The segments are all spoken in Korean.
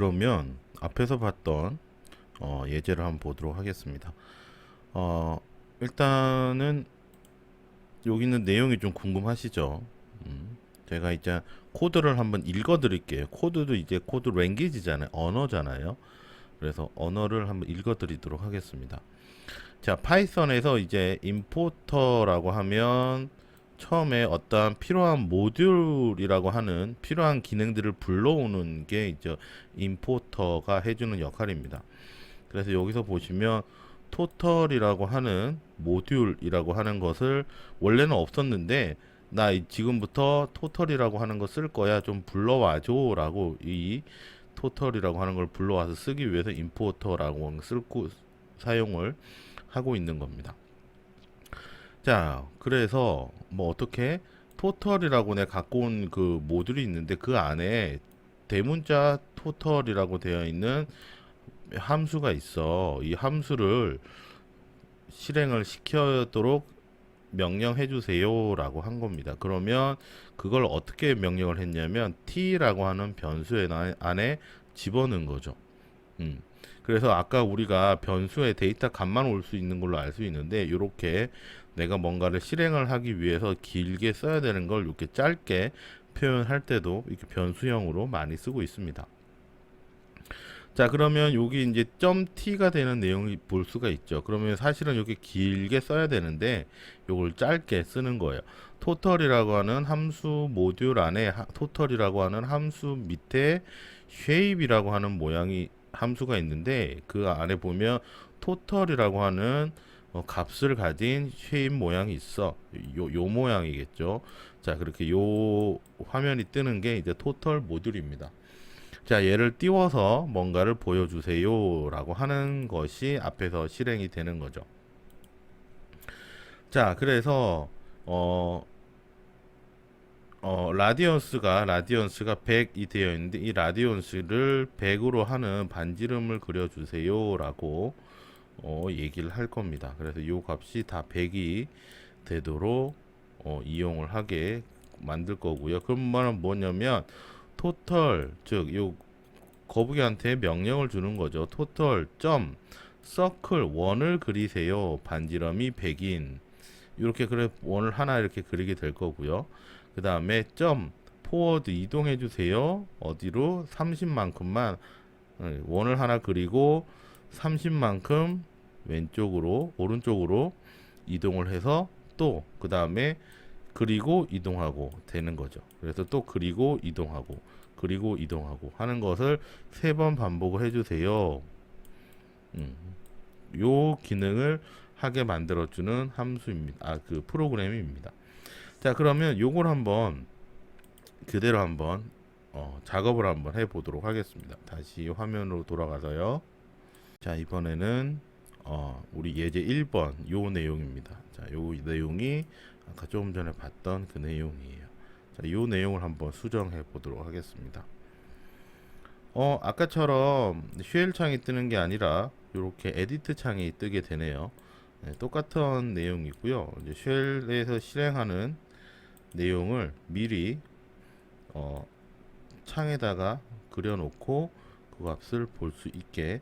그러면 앞에서 봤던 예제를 한번 보도록 하겠습니다. 어, 일단은 여기 있는 내용이 좀 궁금하시죠? 제가 이제 코드를 한번 읽어 드릴게요. 코드도 이제 코드 랭귀지잖아요. 언어잖아요. 그래서 언어를 한번 읽어 드리도록 하겠습니다. 자, 파이썬에서 이제 임포터라고 하면 처음에 어떠한 필요한 모듈이라고 하는 필요한 기능들을 불러오는 게 이제 임포터가 해주는 역할입니다. 그래서 여기서 보시면 토털이라고 하는 모듈이라고 하는 것을 원래는 없었는데 나 지금부터 토털이라고 하는 거 쓸 거야 좀 불러와줘 라고 이 토털이라고 하는 걸 불러와서 쓰기 위해서 임포터라고 쓸고 사용을 하고 있는 겁니다. 자, 그래서 뭐 어떻게 토털이라고 내가 갖고 온 그 모듈이 있는데 그 안에 대문자 토털이라고 되어 있는 함수가 있어. 이 함수를 실행을 시켜도록 명령해 주세요 라고 한 겁니다. 그러면 그걸 어떻게 명령을 했냐면 t라고 하는 변수의 안에 집어넣은 거죠. 그래서 아까 우리가 변수에 데이터 값만 올 수 있는 걸로 알 수 있는데 이렇게 내가 뭔가를 실행을 하기 위해서 길게 써야 되는 걸 이렇게 짧게 표현할 때도 이렇게 변수형으로 많이 쓰고 있습니다. 자, 그러면 여기 이제 .t가 되는 내용이 볼 수가 있죠. 그러면 사실은 이렇게 길게 써야 되는데 요걸 짧게 쓰는 거예요. 토털이라고 하는 함수 모듈 안에 토털이라고 하는 함수 밑에 shape이라고 하는 모양이 함수가 있는데 그 안에 보면 토털이라고 하는 값을 가진 shape 모양이 있어. 요 모양이겠죠. 자, 그렇게 요 화면이 뜨는 게 이제 토털 모듈입니다. 자, 얘를 띄워서 뭔가를 보여주세요 라고 하는 것이 앞에서 실행이 되는 거죠. 자, 그래서 라디언스가 100이 되어 있는데 이 라디언스를 100으로 하는 반지름을 그려주세요 라고 얘기를 할 겁니다. 그래서 이 값이 다 100이 되도록 이용을 하게 만들 거고요. 그런 말은 뭐냐면 토털, 즉 요 거북이한테 명령을 주는 거죠. 토털 점 서클 원을 그리세요. 반지름이 100인 이렇게 그래 원을 하나 이렇게 그리게 될 거고요. 그 다음에 점 포워드 이동해 주세요. 어디로? 30만큼만 원을 하나 그리고 30만큼 왼쪽으로 오른쪽으로 이동을 해서 또 그 다음에 그리고 이동하고 되는 거죠. 그래서 또 그리고 이동하고 그리고 이동하고 하는 것을 3번 반복을 해주세요. 요 기능을 하게 만들어주는 함수입니다. 그 프로그램입니다. 자, 그러면 요걸 한번 그대로 한번 작업을 한번 해보도록 하겠습니다. 다시 화면으로 돌아가서요. 자, 이번에는 우리 예제 1번 요 내용입니다. 자, 요 내용이 아까 조금 전에 봤던 그 내용이에요. 자, 요 내용을 한번 수정해 보도록 하겠습니다. 아까처럼 쉘 창이 뜨는 게 아니라 이렇게 에디트 창이 뜨게 되네요. 네, 똑같은 내용이고요. 이제 쉘에서 실행하는 내용을 미리 창에다가 그려놓고 그 값을 볼 수 있게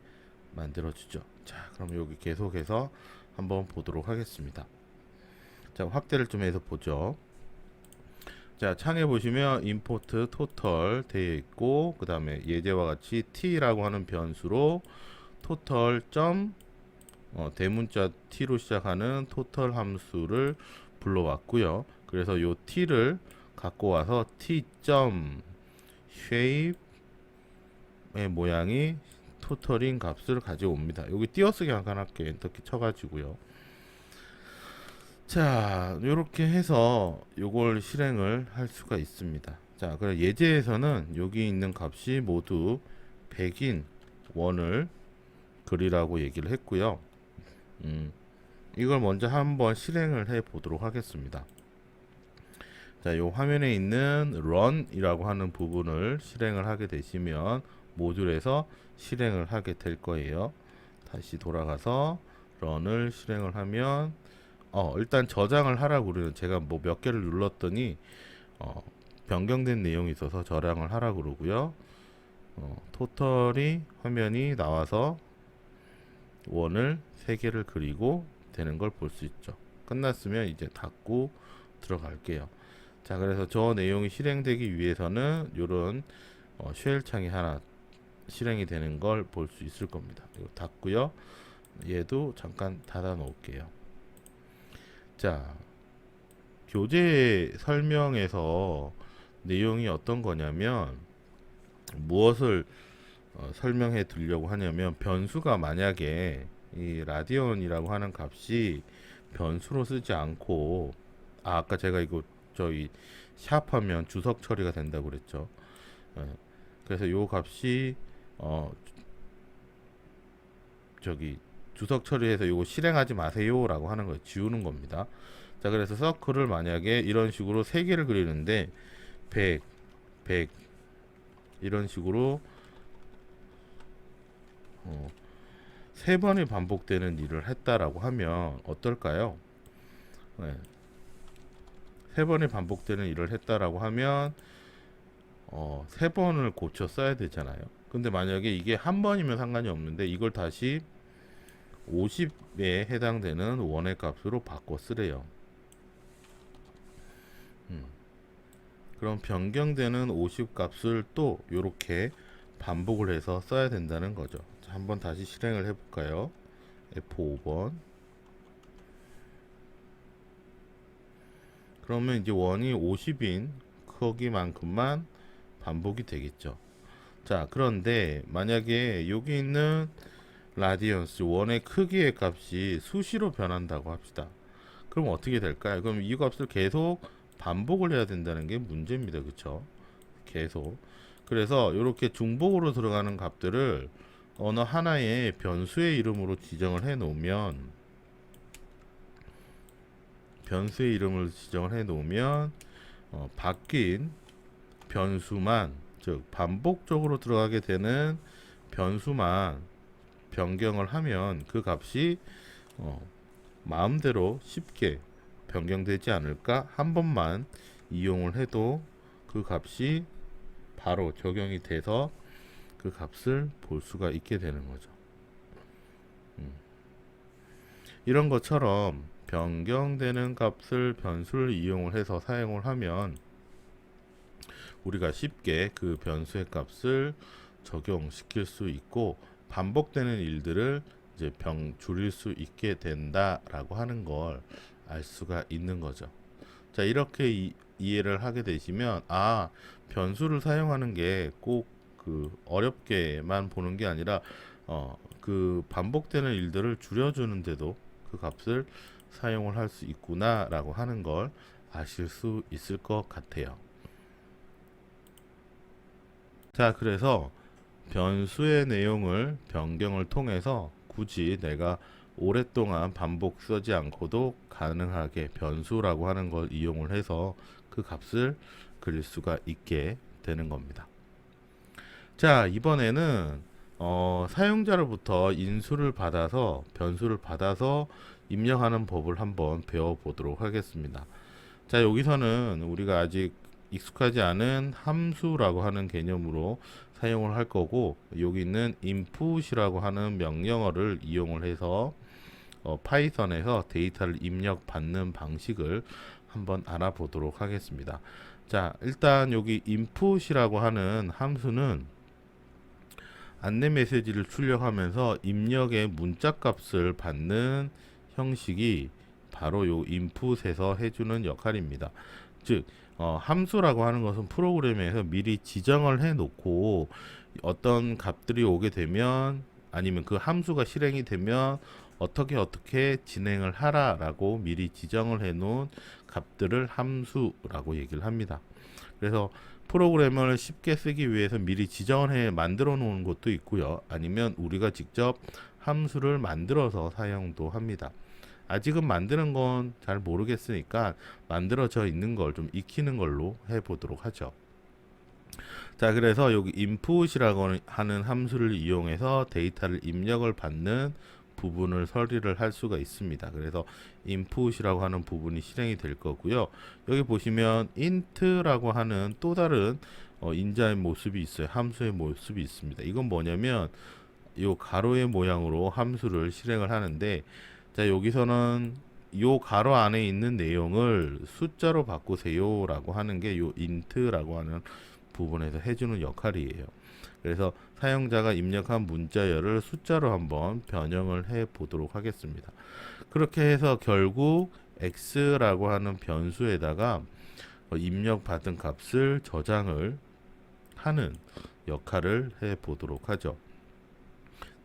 만들어주죠. 자, 그럼 여기 계속해서 한번 보도록 하겠습니다. 자, 확대를 좀 해서 보죠. 자, 창에 보시면 import total 되어 있고 그 다음에 예제와 같이 t라고 하는 변수로 total 점 대문자 t로 시작하는 total 함수를 불러왔고요. 그래서 요 t를 갖고 와서 t 점 shape의 모양이 토털인 값을 가져옵니다. 여기 띄어쓰기 한 칸 할게요. 엔터키 쳐가지고요. 자, 이렇게 해서 요걸 실행을 할 수가 있습니다. 자, 그럼 예제에서는 여기 있는 값이 모두 100인 원을 그리라고 얘기를 했고요. 이걸 먼저 한번 실행을 해 보도록 하겠습니다. 자, 요 화면에 있는 run이라고 하는 부분을 실행을 하게 되시면 모듈에서 실행을 하게 될 거예요. 다시 돌아가서 run을 실행을 하면 일단 저장을 하라고 그래요. 제가 뭐 몇 개를 눌렀더니 변경된 내용이 있어서 저장을 하라고 그러고요. 토털이 화면이 나와서 원을 3개를 그리고 되는 걸 볼 수 있죠. 끝났으면 이제 닫고 들어갈게요. 자, 그래서 저 내용이 실행되기 위해서는 이런 쉘 창이 하나 실행이 되는 걸 볼 수 있을 겁니다. 이거 닫고요. 얘도 잠깐 닫아 놓을게요. 자, 교재 설명에서 내용이 어떤 거냐면 무엇을 설명해 드리려고 하냐면 변수가 만약에 이 라디언이라고 하는 값이 변수로 쓰지 않고 아까 제가 이거 저희 샵하면 주석 처리가 된다고 그랬죠. 그래서 요 값이 저기 주석 처리해서 요거 실행하지 마세요 라고 하는 거 지우는 겁니다. 자, 그래서 서클을 만약에 이런 식으로 3개를 그리는데 100 이런 식으로 3번이 반복되는 일을 했다라고 하면 어떨까요? 네. 3번이 반복되는 일을 했다라고 하면 3번을 고쳐 써야 되잖아요. 근데 만약에 이게 한 번이면 상관이 없는데 이걸 다시 50에 해당되는 원의 값으로 바꿔 쓰래요. 그럼 변경되는 50 값을 또 이렇게 반복을 해서 써야 된다는 거죠. 자, 한번 다시 실행을 해볼까요? F5번. 그러면 이제 원이 50인 크기만큼만 반복이 되겠죠. 자, 그런데 만약에 여기 있는 라디언스 원의 크기의 값이 수시로 변한다고 합시다. 그럼 어떻게 될까요? 그럼 이 값을 계속 반복을 해야 된다는 게 문제입니다. 그쵸? 계속. 그래서 이렇게 중복으로 들어가는 값들을 어느 하나의 변수의 이름으로 지정을 해 놓으면 바뀐 변수만, 즉 반복적으로 들어가게 되는 변수만 변경을 하면 그 값이 마음대로 쉽게 변경되지 않을까? 한 번만 이용을 해도 그 값이 바로 적용이 돼서 그 값을 볼 수가 있게 되는 거죠. 이런 것처럼 변경되는 값을 변수를 이용을 해서 사용을 하면 우리가 쉽게 그 변수의 값을 적용시킬 수 있고 반복되는 일들을 이제 줄일 수 있게 된다라고 하는 걸 알 수가 있는 거죠. 자, 이렇게 이해를 하게 되시면 변수를 사용하는 게 꼭 그 어렵게만 보는 게 아니라 그 반복되는 일들을 줄여주는데도 그 값을 사용을 할 수 있구나 라고 하는 걸 아실 수 있을 것 같아요. 자, 그래서 변수의 내용을 변경을 통해서 굳이 내가 오랫동안 반복 쓰지 않고도 가능하게 변수라고 하는 걸 이용을 해서 그 값을 그릴 수가 있게 되는 겁니다. 자, 이번에는 사용자로부터 인수를 받아서 변수를 받아서 입력하는 법을 한번 배워보도록 하겠습니다. 자, 여기서는 우리가 아직 익숙하지 않은 함수라고 하는 개념으로 사용을 할 거고, 여기 있는 input이라고 하는 명령어를 이용을 해서 파이썬에서 데이터를 입력받는 방식을 한번 알아보도록 하겠습니다. 자, 일단 여기 input이라고 하는 함수는 안내 메시지를 출력하면서 입력의 문자 값을 받는 형식이 바로 요 input에서 해주는 역할입니다. 즉 함수라고 하는 것은 프로그램에서 미리 지정을 해 놓고 어떤 값들이 오게 되면 아니면 그 함수가 실행이 되면 어떻게 진행을 하라 라고 미리 지정을 해 놓은 값들을 함수라고 얘기를 합니다. 그래서 프로그램을 쉽게 쓰기 위해서 미리 지정을 해 만들어 놓은 것도 있고요. 아니면 우리가 직접 함수를 만들어서 사용도 합니다. 아직은 만드는 건 잘 모르겠으니까 만들어져 있는 걸 좀 익히는 걸로 해보도록 하죠. 자, 그래서 여기 input이라고 하는 함수를 이용해서 데이터를 입력을 받는 부분을 처리를 할 수가 있습니다. 그래서 input이라고 하는 부분이 실행이 될 거고요. 여기 보시면 int라고 하는 또 다른 인자의 모습이 있어요. 함수의 모습이 있습니다. 이건 뭐냐면 요 가로의 모양으로 함수를 실행을 하는데, 자 여기서는 요 가로 안에 있는 내용을 숫자로 바꾸세요라고 하는 게 요 int라고 하는 부분에서 해주는 역할이에요. 그래서 사용자가 입력한 문자열을 숫자로 한번 변형을 해 보도록 하겠습니다. 그렇게 해서 결국 x라고 하는 변수에다가 입력받은 값을 저장을 하는 역할을 해 보도록 하죠.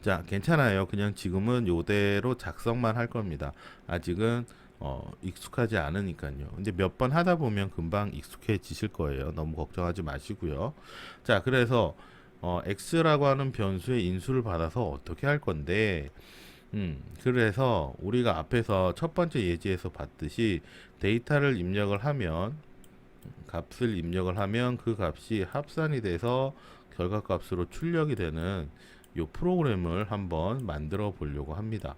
자, 괜찮아요. 그냥 지금은 요대로 작성만 할 겁니다. 아직은 익숙하지 않으니까요. 근데 몇 번 하다 보면 금방 익숙해지실 거예요. 너무 걱정하지 마시고요. 자, 그래서 x라고 하는 변수의 인수를 받아서 어떻게 할 건데, 그래서 우리가 앞에서 첫 번째 예제에서 봤듯이 데이터를 입력을 하면, 값을 입력을 하면 그 값이 합산이 돼서 결과값으로 출력이 되는 요 프로그램을 한번 만들어 보려고 합니다.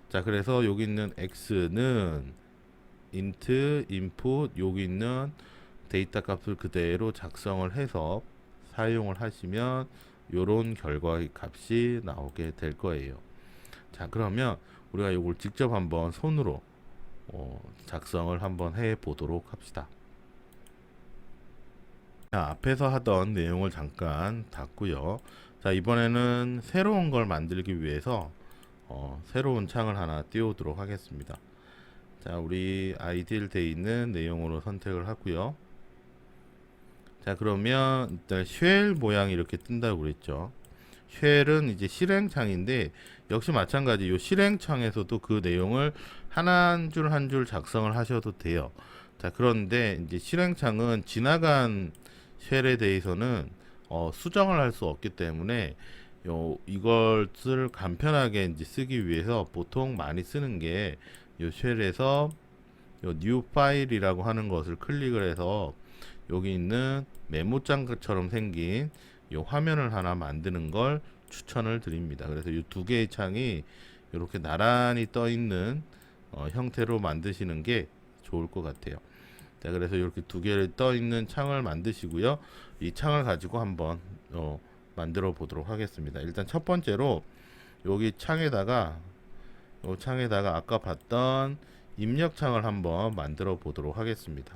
자, 그래서 여기 있는 x는 int input, 여기 있는 데이터 값을 그대로 작성을 해서 사용을 하시면 요런 결과 값이 나오게 될 거예요. 자, 그러면 우리가 이걸 직접 한번 손으로 작성을 한번 해 보도록 합시다. 자, 앞에서 하던 내용을 잠깐 닫고요. 자, 이번에는 새로운 걸 만들기 위해서 새로운 창을 하나 띄우도록 하겠습니다. 자, 우리 아이디를 돼 있는 내용으로 선택을 하고요. 자, 그러면 일단 쉘 모양이 이렇게 뜬다고 그랬죠. 쉘은 이제 실행창인데, 역시 마찬가지 요 실행창에서도 그 내용을 한 줄 한 줄 작성을 하셔도 돼요. 자, 그런데 이제 실행창은 지나간 쉘에 대해서는 수정을 할 수 없기 때문에 이것을 간편하게 이제 쓰기 위해서 보통 많이 쓰는 게 요 쉘에서 요 new 파일이라고 하는 것을 클릭을 해서 여기 있는 메모장처럼 생긴 요 화면을 하나 만드는 걸 추천을 드립니다. 그래서 이 두 개의 창이 이렇게 나란히 떠 있는 형태로 만드시는 게 좋을 것 같아요. 자, 그래서 이렇게 두 개를 떠 있는 창을 만드시고요. 이 창을 가지고 한번 만들어 보도록 하겠습니다. 일단 첫 번째로 여기 창에다가 아까 봤던 입력창을 한번 만들어 보도록 하겠습니다.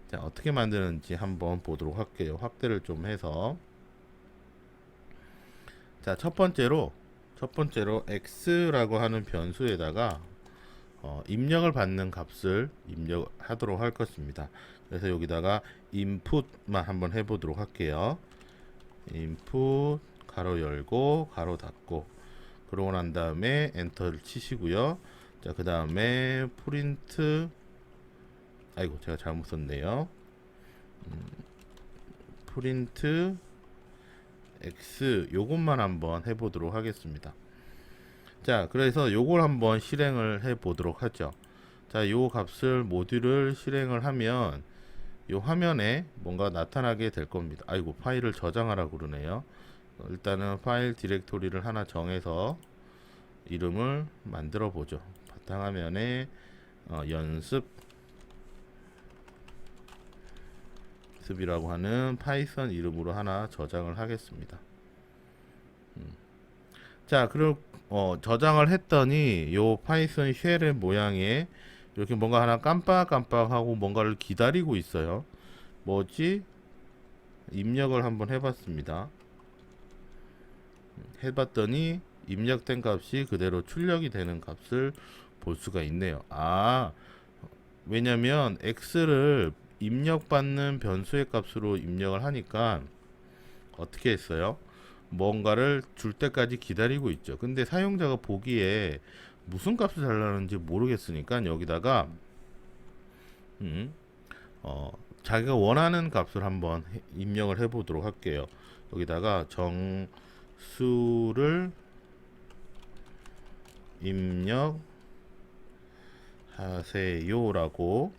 자, 어떻게 만드는지 한번 보도록 할게요. 확대를 좀 해서. 자, 첫 번째로 x라고 하는 변수에다가 입력을 받는 값을 입력하도록 할 것입니다. 그래서 여기다가 input만 한번 해보도록 할게요. input 가로 열고 가로 닫고, 그러고 난 다음에 엔터를 치시고요. 자, 그 다음에 print, 아이고 제가 잘못 썼네요. print x 요것만 한번 해보도록 하겠습니다. 자, 그래서 요걸 한번 실행을 해 보도록 하죠. 자, 요 값을 모듈을 실행을 하면 요 화면에 뭔가 나타나게 될 겁니다. 아이고, 파일을 저장하라고 그러네요. 일단은 파일 디렉토리를 하나 정해서 이름을 만들어 보죠. 바탕화면에 연습이라고 하는 파이썬 이름으로 하나 저장을 하겠습니다. 자, 그럼 저장을 했더니 요 파이썬 쉘의 모양에 이렇게 뭔가 하나 깜빡깜빡하고 뭔가를 기다리고 있어요. 뭐지? 입력을 한번 해봤습니다. 해봤더니 입력된 값이 그대로 출력이 되는 값을 볼 수가 있네요. 왜냐면 x를 입력받는 변수의 값으로 입력을 하니까 어떻게 했어요? 뭔가를 줄 때까지 기다리고 있죠. 근데 사용자가 보기에 무슨 값을 달라는지 모르겠으니까 여기다가 자기가 원하는 값을 한번 입력을 해 보도록 할게요. 여기다가 정수를 입력하세요라고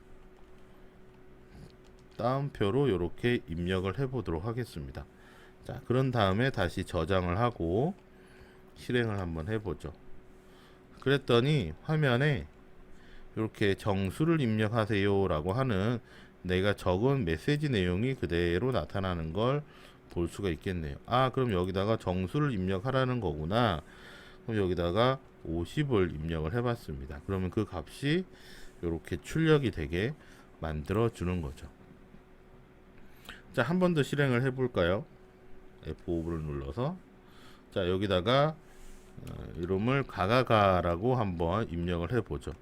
따옴표로 이렇게 입력을 해 보도록 하겠습니다. 자, 그런 다음에 다시 저장을 하고 실행을 한번 해보죠. 그랬더니 화면에 이렇게 정수를 입력하세요 라고 하는 내가 적은 메시지 내용이 그대로 나타나는 걸 볼 수가 있겠네요. 아, 그럼 여기다가 정수를 입력하라는 거구나. 그럼 여기다가 50을 입력을 해봤습니다. 그러면 그 값이 이렇게 출력이 되게 만들어 주는 거죠. 자, 한 번 더 실행을 해볼까요? F5를 눌러서, 자, 여기다가 이름을 가가가라고 한번 입력을 해보죠.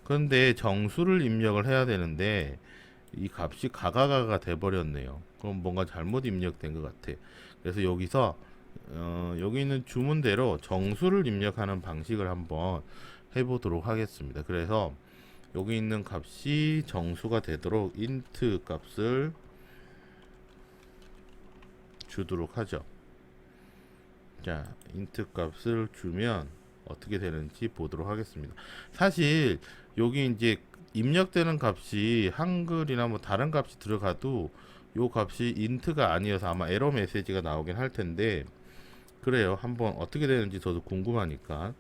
그런데 정수를 입력을 해야 되는데 이 값이 가가가가 돼버렸네요. 그럼 뭔가 잘못 입력된 것 같아. 그래서 여기서 여기 있는 주문대로 정수를 입력하는 방식을 한번 해보도록 하겠습니다. 그래서 여기 있는 값이 정수가 되도록 int 값을 주도록 하죠. 자, int 값을 주면 어떻게 되는지 보도록 하겠습니다. 사실 여기 이제 입력되는 값이 한글이나 뭐 다른 값이 들어가도 요 값이 int가 아니어서 아마 에러 메시지가 나오긴 할 텐데, 그래요. 한번 어떻게 되는지 저도 궁금하니까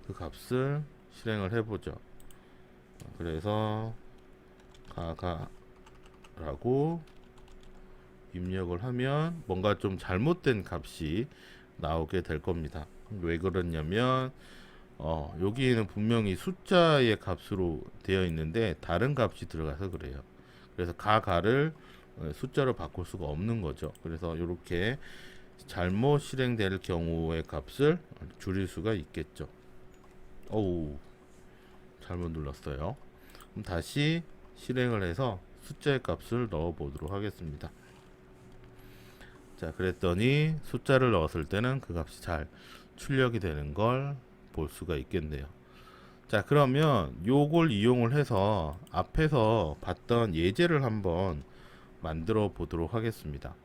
그 값을 실행을 해보죠. 그래서 가가라고 입력을 하면 뭔가 좀 잘못된 값이 나오게 될 겁니다. 왜 그러냐면 여기에는 분명히 숫자의 값으로 되어 있는데 다른 값이 들어가서 그래요. 그래서 가를 숫자로 바꿀 수가 없는 거죠. 그래서 이렇게 잘못 실행될 경우의 값을 줄일 수가 있겠죠. 어우, 잘못 눌렀어요. 그럼 다시 실행을 해서 숫자의 값을 넣어 보도록 하겠습니다. 자, 그랬더니 숫자를 넣었을 때는 그 값이 잘 출력이 되는 걸 볼 수가 있겠네요. 자, 그러면 요걸 이용을 해서 앞에서 봤던 예제를 한번 만들어 보도록 하겠습니다.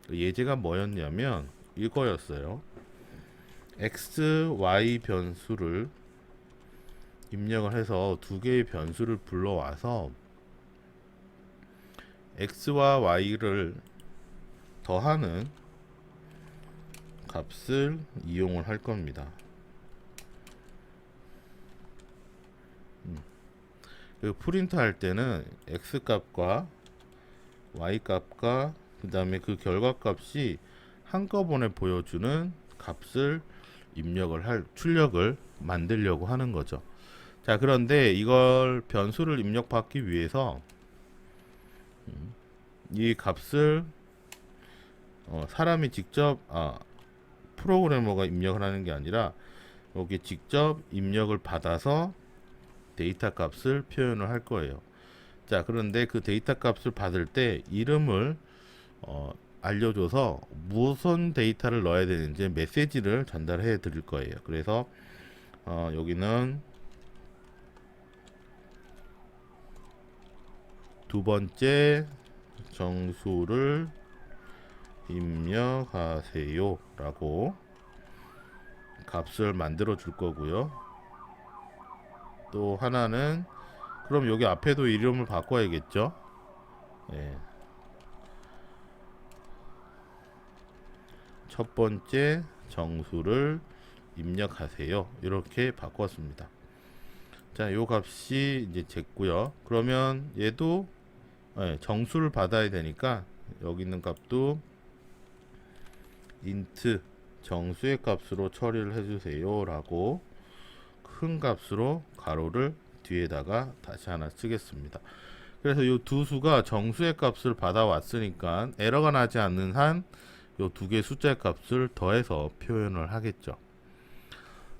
그 예제가 뭐였냐면 이거였어요. x, y 변수를 입력을 해서 두 개의 변수를 불러와서 x와 y를 더하는 값을 이용을 할 겁니다. 그 프린트 할 때는 x 값과 y 값과 그 다음에 그 결과 값이 한꺼번에 보여주는 값을 출력을 만들려고 하는 거죠. 자, 그런데 이걸 변수를 입력받기 위해서 이 값을 사람이 직접 프로그래머가 입력을 하는 게 아니라 여기 직접 입력을 받아서 데이터 값을 표현을 할 거예요. 자, 그런데 그 데이터 값을 받을 때 이름을 알려줘서 무슨 데이터를 넣어야 되는지 메시지를 전달해 드릴 거예요. 그래서 여기는 두 번째 정수를 입력하세요 라고 값을 만들어 줄 거고요. 또 하나는 그럼 여기 앞에도 이름을 바꿔야겠죠. 예. 첫 번째 정수를 입력하세요 이렇게 바꿨습니다. 자, 요 값이 이제 됐고요. 그러면 얘도 정수를 받아야 되니까 여기 있는 값도 int 정수의 값으로 처리를 해주세요 라고 큰 값으로 가로를 뒤에다가 다시 하나 쓰겠습니다. 그래서 이 두 수가 정수의 값을 받아왔으니까 에러가 나지 않는 한 이 두 개의 숫자의 값을 더해서 표현을 하겠죠.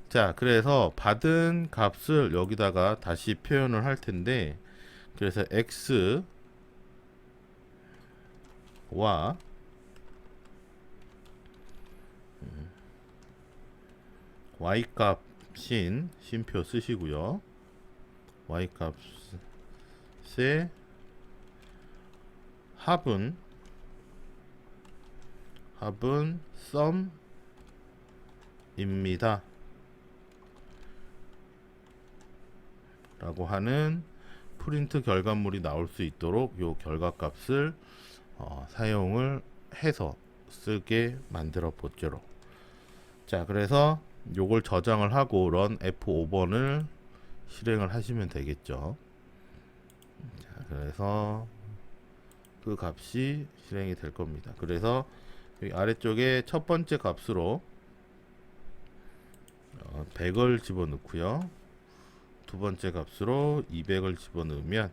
자, 그래서 받은 값을 여기다가 다시 표현을 할 텐데, 그래서 x와 y 값인 쉼표 쓰시고요. y 값의 합은 sum입니다 라고 하는 프린트 결과물이 나올 수 있도록 요 결과값을 사용을 해서 쓰게 만들어 보죠. 자, 그래서 요걸 저장을 하고 run F5번을 실행을 하시면 되겠죠. 자, 그래서 그 값이 실행이 될 겁니다. 그래서 여기 아래쪽에 첫 번째 값으로 100을 집어넣고요. 두 번째 값으로 200을 집어넣으면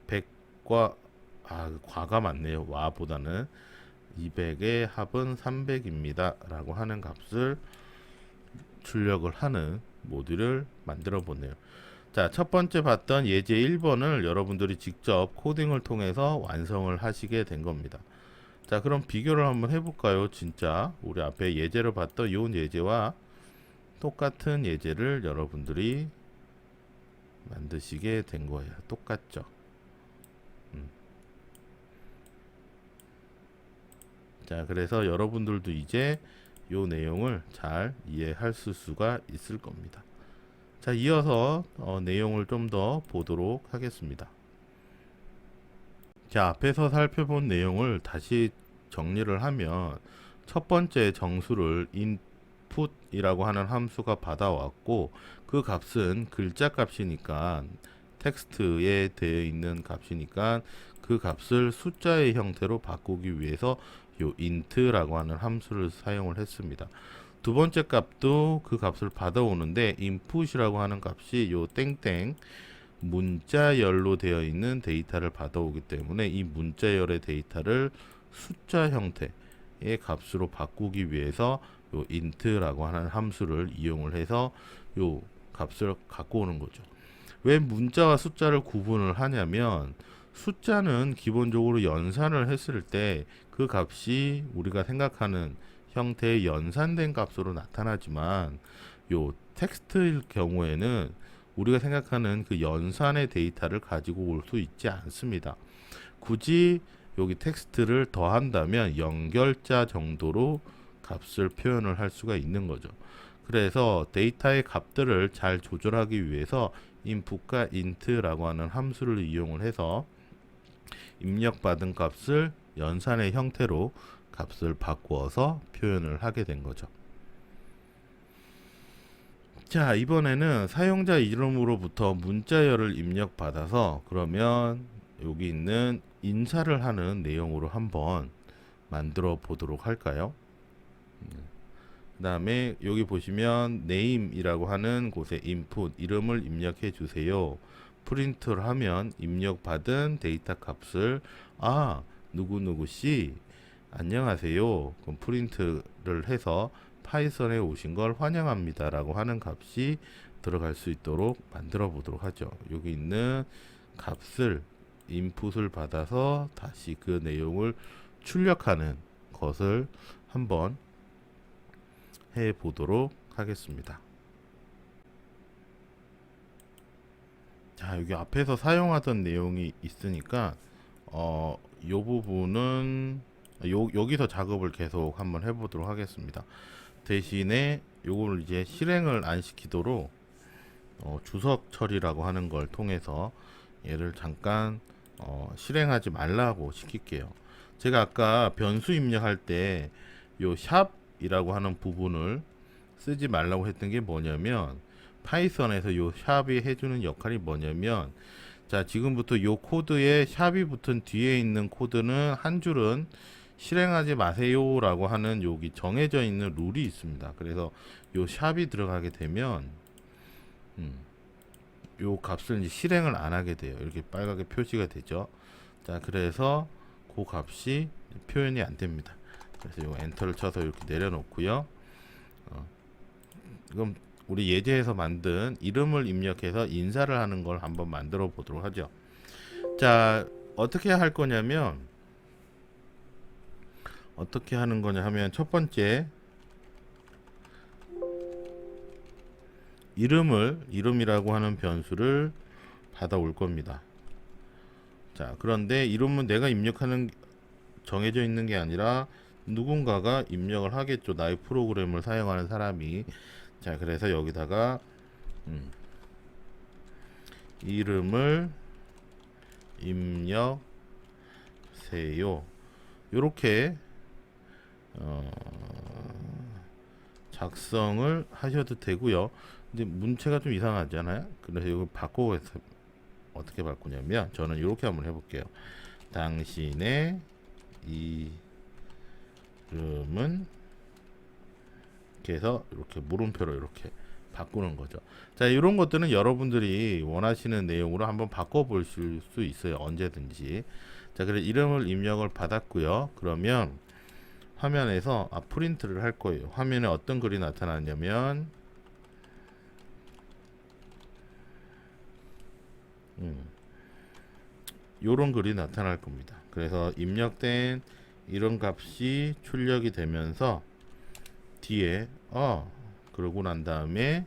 100과 과가 맞네요. 와보다는 200의 합은 300입니다. 라고 하는 값을 출력을 하는 모듈을 만들어 보네요. 자, 첫 번째 봤던 예제 1번을 여러분들이 직접 코딩을 통해서 완성을 하시게 된 겁니다. 자, 그럼 비교를 한번 해볼까요? 진짜 우리 앞에 예제로 봤던 이 예제와 똑같은 예제를 여러분들이 만드시게 된 거예요. 똑같죠? 자, 그래서 여러분들도 이제 이 내용을 잘 이해할 수가 있을 겁니다. 자, 이어서 내용을 좀 더 보도록 하겠습니다. 자, 앞에서 살펴본 내용을 다시 정리를 하면 첫 번째 정수를 input이라고 하는 함수가 받아왔고 그 값은 글자 값이니까 텍스트에 되어 있는 값이니까 그 값을 숫자의 형태로 바꾸기 위해서 요 int라고 하는 함수를 사용을 했습니다. 두 번째 값도 그 값을 받아오는데 input이라고 하는 값이 요 땡땡 문자열로 되어 있는 데이터를 받아오기 때문에 이 문자열의 데이터를 숫자 형태의 값으로 바꾸기 위해서 요 int라고 하는 함수를 이용을 해서 요 값을 갖고 오는 거죠. 왜 문자와 숫자를 구분을 하냐면 숫자는 기본적으로 연산을 했을 때 그 값이 우리가 생각하는 형태의 연산된 값으로 나타나지만 요 텍스트일 경우에는 우리가 생각하는 그 연산의 데이터를 가지고 올 수 있지 않습니다. 굳이 여기 텍스트를 더한다면 연결자 정도로 값을 표현을 할 수가 있는 거죠. 그래서 데이터의 값들을 잘 조절하기 위해서 input과 int라고 하는 함수를 이용을 해서 입력받은 값을 연산의 형태로 값을 바꾸어서 표현을 하게 된 거죠. 자, 이번에는 사용자 이름으로부터 문자열을 입력받아서 그러면 여기 있는 인사를 하는 내용으로 한번 만들어 보도록 할까요? 그 다음에 여기 보시면 name이라고 하는 곳에 input 이름을 입력해 주세요. 프린트를 하면 입력받은 데이터 값을 누구누구씨 안녕하세요. 그럼 프린트를 해서 파이썬에 오신 걸 환영합니다 라고 하는 값이 들어갈 수 있도록 만들어 보도록 하죠. 여기 있는 값을 인풋을 받아서 다시 그 내용을 출력하는 것을 한번 해 보도록 하겠습니다. 자, 여기 앞에서 사용하던 내용이 있으니까 이 부분은 여기서 작업을 계속 한번 해보도록 하겠습니다. 대신에 요걸 이제 실행을 안 시키도록 주석 처리라고 하는 걸 통해서 얘를 잠깐 실행하지 말라고 시킬게요. 제가 아까 변수 입력할 때 요 샵이라고 하는 부분을 쓰지 말라고 했던 게 뭐냐면 파이썬에서 요 샵이 해주는 역할이 뭐냐면 자, 지금부터 요 코드에 샵이 붙은 뒤에 있는 코드는 한 줄은 실행하지 마세요 라고 하는 여기 정해져 있는 룰이 있습니다. 그래서 요 샵이 들어가게 되면 요 값을 이제 실행을 안 하게 돼요. 이렇게 빨갛게 표시가 되죠. 자, 그래서 그 값이 표현이 안 됩니다. 그래서 요 엔터를 쳐서 이렇게 내려놓고요. 그럼 우리 예제에서 만든 이름을 입력해서 인사를 하는 걸 한번 만들어 보도록 하죠. 자, 어떻게 할 거냐면 어떻게 하는 거냐 하면 첫 번째 이름이라고 하는 변수를 받아올 겁니다. 자, 그런데 이름은 내가 입력하는 정해져 있는 게 아니라 누군가가 입력을 하겠죠. 나의 프로그램을 사용하는 사람이. 자, 그래서 여기다가 이름을 입력세요. 요렇게 작성을 하셔도 되고요. 근데 문체가 좀 이상하잖아요. 그래서 이걸 바꾸겠습니다. 어떻게 바꾸냐면 저는 이렇게 한번 해볼게요. 당신의 이름은 이렇게 해서 이렇게 물음표로 이렇게 바꾸는 거죠. 자, 이런 것들은 여러분들이 원하시는 내용으로 한번 바꿔보실 수 있어요. 언제든지. 자, 그래서 이름을 입력을 받았고요. 그러면 화면에서 프린트를 할 거예요. 화면에 어떤 글이 나타나냐면 요런 글이 나타날 겁니다. 그래서 입력된 이런 값이 출력이 되면서 뒤에 그러고 난 다음에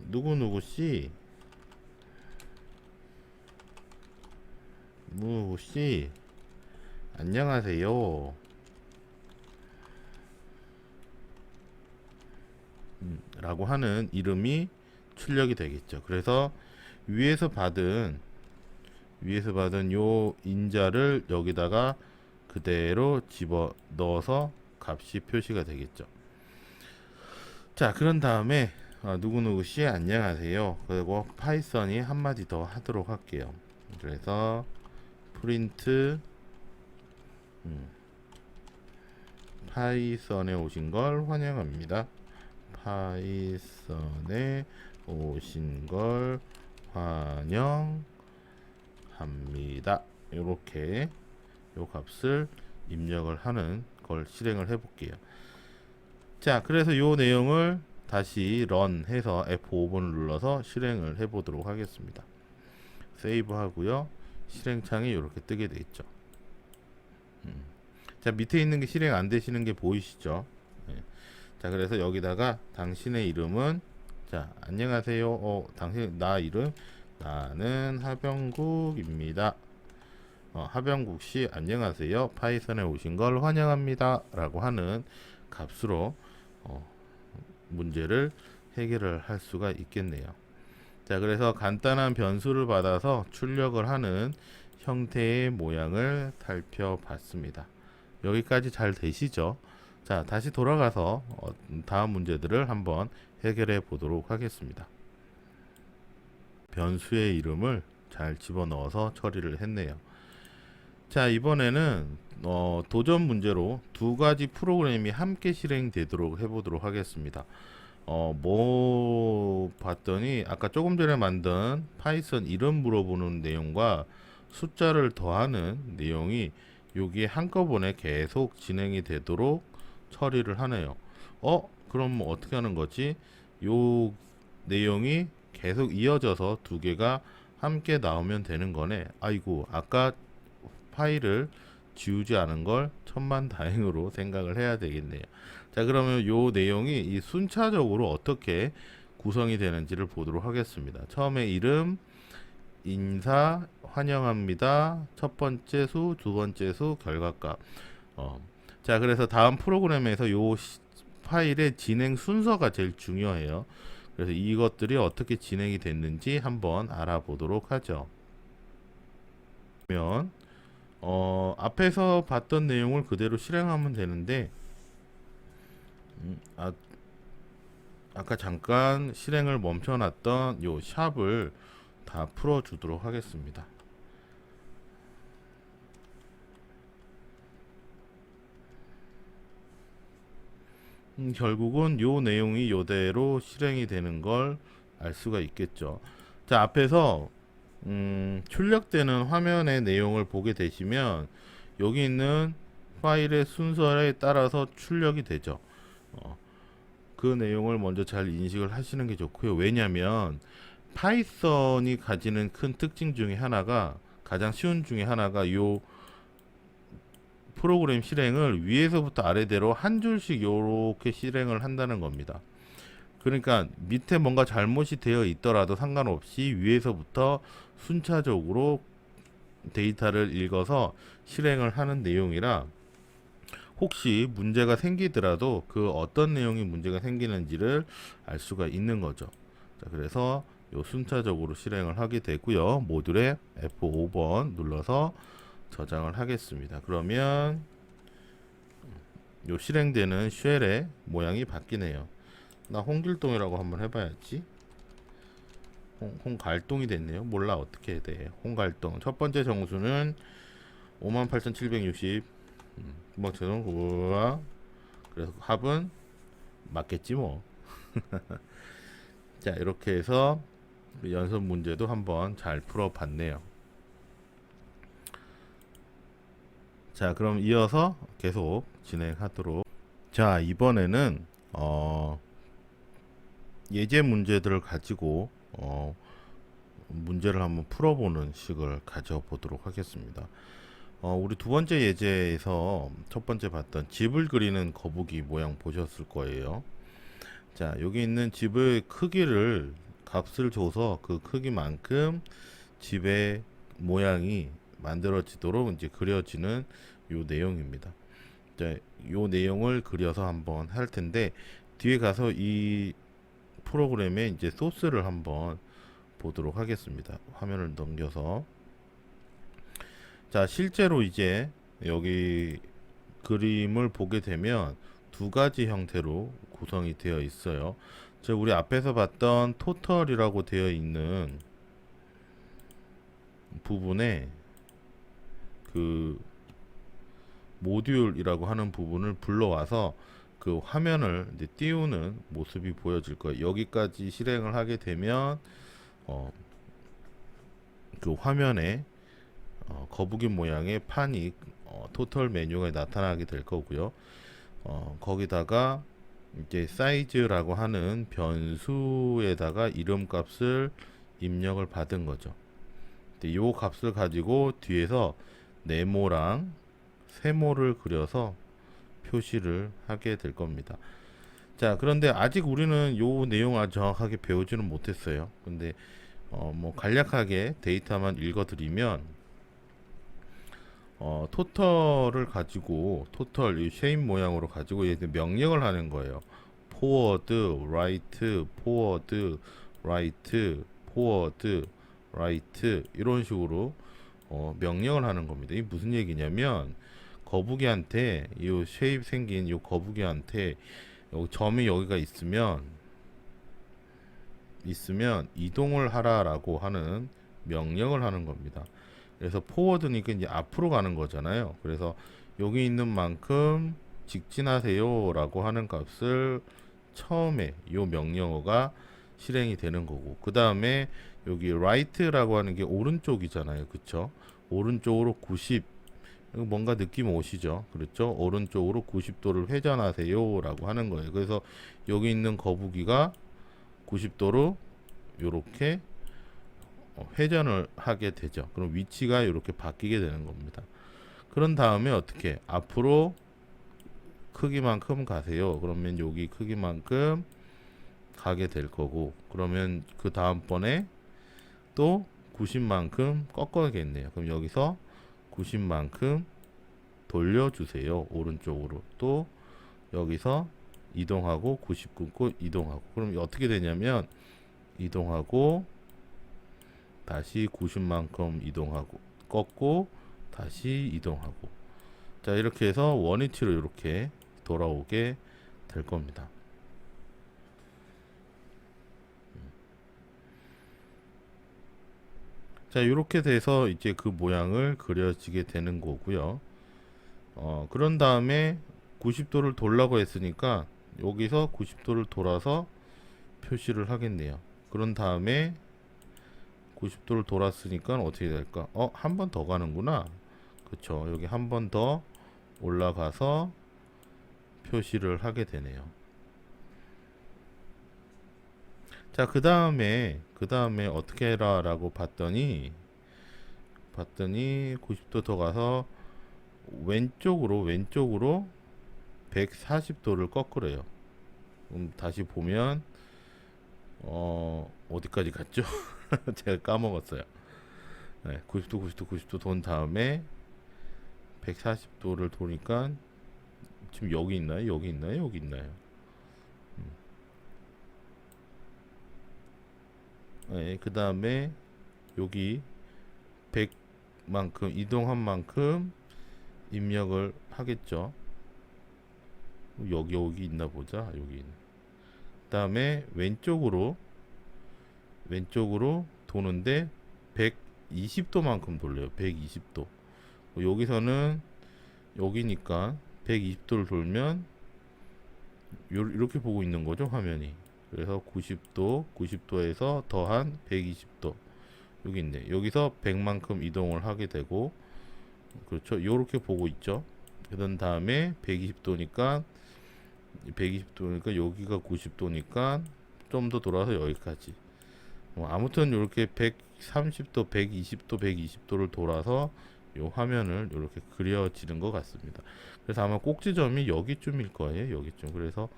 누구누구씨 누구씨 안녕하세요 라고 하는 이름이 출력이 되겠죠. 그래서 위에서 받은 요 인자를 여기다가 그대로 집어 넣어서 값이 표시가 되겠죠. 자, 그런 다음에 누구누구씨 안녕하세요. 그리고 파이썬이 한마디 더 하도록 할게요. 그래서 프린트 파이썬에 오신 걸 환영합니다. 파이썬에 오신 걸 환영합니다. 이렇게 요 값을 입력을 하는 걸 실행을 해 볼게요. 자, 그래서 요 내용을 다시 run 해서 F5번을 눌러서 실행을 해 보도록 하겠습니다. 세이브 하고요. 실행창이 이렇게 뜨게 돼 있죠. 자, 밑에 있는 게 실행 안 되시는 게 보이시죠? 네. 자, 그래서 여기다가 당신의 이름은 안녕하세요. 당신 나 이름 나는 하병국입니다. 하병국 씨 안녕하세요. 파이썬에 오신 걸 환영합니다. 라고 하는 값으로 문제를 해결을 할 수가 있겠네요. 자, 그래서 간단한 변수를 받아서 출력을 하는 형태의 모양을 살펴봤습니다. 여기까지 잘 되시죠? 자, 다시 돌아가서 다음 문제들을 한번 해결해 보도록 하겠습니다. 변수의 이름을 잘 집어넣어서 처리를 했네요. 자, 이번에는 도전 문제로 두 가지 프로그램이 함께 실행되도록 해보도록 하겠습니다. 뭐 봤더니 아까 조금 전에 만든 파이썬 이름 물어보는 내용과 숫자를 더하는 내용이 여기에 한꺼번에 계속 진행이 되도록 처리를 하네요. 그럼 뭐 어떻게 하는 거지? 요 내용이 계속 이어져서 두 개가 함께 나오면 되는 거네. 아이고, 아까 파일을 지우지 않은 걸 천만다행으로 생각을 해야 되겠네요. 자, 그러면 요 내용이 이 순차적으로 어떻게 구성이 되는지를 보도록 하겠습니다. 처음에 이름, 인사, 환영합니다. 첫 번째 수, 두 번째 수, 결과값. 자, 그래서 다음 프로그램에서 요 파일의 진행 순서가 제일 중요해요. 그래서 이것들이 어떻게 진행이 됐는지 한번 알아보도록 하죠. 그러면 앞에서 봤던 내용을 그대로 실행하면 되는데 아까 잠깐 실행을 멈춰놨던 요 샵을 다 풀어주도록 하겠습니다. 결국은 요 내용이 요대로 실행이 되는 걸 알 수가 있겠죠. 자, 앞에서 출력되는 화면의 내용을 보게 되시면 여기 있는 파일의 순서에 따라서 출력이 되죠. 그 내용을 먼저 잘 인식을 하시는 게 좋고요. 왜냐하면 파이썬이 가지는 큰 특징 중에 하나가, 가장 쉬운 중에 하나가 요 프로그램 실행을 위에서부터 아래대로 한 줄씩 요렇게 실행을 한다는 겁니다. 그러니까 밑에 뭔가 잘못이 되어 있더라도 상관없이 위에서부터 순차적으로 데이터를 읽어서 실행을 하는 내용이라 혹시 문제가 생기더라도 그 어떤 내용이 문제가 생기는지를 알 수가 있는 거죠. 자, 그래서 요 순차적으로 실행을 하게 되고요. 모듈에 F5번 눌러서 저장을 하겠습니다. 그러면 요 실행되는 쉘의 모양이 바뀌네요. 나 홍길동이라고 한번 해봐야지. 홍갈동이 됐네요. 몰라 어떻게 해야 돼. 홍갈동 첫 번째 정수는 58,760. 금방처럼 우와. 그래서 합은 맞겠지 뭐. 자, 이렇게 해서 연습 문제도 한번 잘 풀어봤네요. 자, 그럼 이어서 계속 진행하도록. 자, 이번에는 예제 문제들을 가지고 문제를 한번 풀어보는 식을 가져보도록 하겠습니다. 우리 두 번째 예제에서 첫 번째 봤던 집을 그리는 거북이 모양 보셨을 거예요. 자, 여기 있는 집의 크기를 값을 줘서 그 크기만큼 집의 모양이 만들어지도록 이제 그려지는 요 내용입니다. 자, 요 내용을 그려서 한번 할 텐데 뒤에 가서 이 프로그램에 이제 소스를 한번 보도록 하겠습니다. 화면을 넘겨서. 자, 실제로 이제 여기 그림을 보게 되면 두 가지 형태로 구성이 되어 있어요. 저 우리 앞에서 봤던 토털이라고 되어 있는 부분에 그 모듈이라고 하는 부분을 불러와서 그 화면을 이제 띄우는 모습이 보여질 거예요. 여기까지 실행을 하게 되면 그 화면에 거북이 모양의 판이 토털 메뉴가 나타나게 될 거고요. 거기다가 이제 사이즈라고 하는 변수에다가 이름값을 입력을 받은 거죠. 이 값을 가지고 뒤에서 네모랑 세모를 그려서 표시를 하게 될 겁니다. 자, 그런데 아직 우리는 요 내용을 정확하게 배우지는 못했어요. 근데 뭐 간략하게 데이터만 읽어드리면 토털을 가지고 토털 이 쉐입 모양으로 가지고 얘 명령을 하는 거예요. forward, right, forward, right, forward, right 이런 식으로 명령을 하는 겁니다. 이게 무슨 얘기냐면 거북이한테 이 쉐입 생긴 이 거북이한테 점이 여기가 있으면 이동을 하라라고 하는 명령을 하는 겁니다. 그래서 포워드니까 이제 앞으로 가는 거잖아요. 그래서 여기 있는 만큼 직진하세요 라고 하는 값을 처음에 이 명령어가 실행이 되는 거고, 그 다음에 여기 right라고 하는 게 오른쪽이잖아요. 그쵸? 오른쪽으로 90, 뭔가 느낌 오시죠? 그렇죠? 오른쪽으로 90도를 회전하세요 라고 하는 거예요. 그래서 여기 있는 거북이가 90도로 요렇게 회전을 하게 되죠. 그럼 위치가 이렇게 바뀌게 되는 겁니다. 그런 다음에 어떻게 앞으로 크기만큼 가세요. 그러면 여기 크기만큼 가게 될 거고, 그러면 그 다음번에 또 90만큼 꺾어야겠네요. 그럼 여기서 90만큼 돌려주세요. 오른쪽으로. 또 여기서 이동하고 90 끊고 이동하고. 그럼 어떻게 되냐면 이동하고 다시 90만큼 이동하고 꺾고 다시 이동하고. 자, 이렇게 해서 원위치로 이렇게 돌아오게 될 겁니다. 자, 이렇게 돼서 이제 그 모양을 그려지게 되는 거고요. 그런 다음에 90도를 돌라고 했으니까 여기서 90도를 돌아서 표시를 하겠네요. 그런 다음에 90도를 돌았으니까 어떻게 될까? 한 번 더 가는구나. 그쵸? 여기 한 번 더 올라가서 표시를 하게 되네요. 자, 그 다음에 어떻게 해라 라고 봤더니 90도 더 가서 왼쪽으로 140도를 꺾으래요. 다시 보면 어디까지 갔죠? 제가 까먹었어요. 네, 90도 돈 다음에 140도를 도니까 지금 여기 있나요? 여기 있나요? 네, 그 다음에 여기 100만큼 이동한 만큼 입력을 하겠죠. 여기 있나 보자. 여기 있네. 그 다음에 왼쪽으로 왼쪽으로 도는데 120도만큼 돌려요. 120도. 여기서는 여기니까 120도를 돌면 이렇게 보고 있는 거죠, 화면이. 그래서 90도, 90도에서 더한 120도. 여기 있네. 여기서 100만큼 이동을 하게 되고, 그렇죠. 요렇게 보고 있죠. 그런 다음에 120도니까 여기가 90도니까 좀 더 돌아서 여기까지. 아무튼 이렇게 130도, 120도, 120도를 돌아서 요 화면을 이렇게 그려지는 것 같습니다. 그래서 아마 꼭지점이 여기쯤일 거예요. 여기쯤. 그래서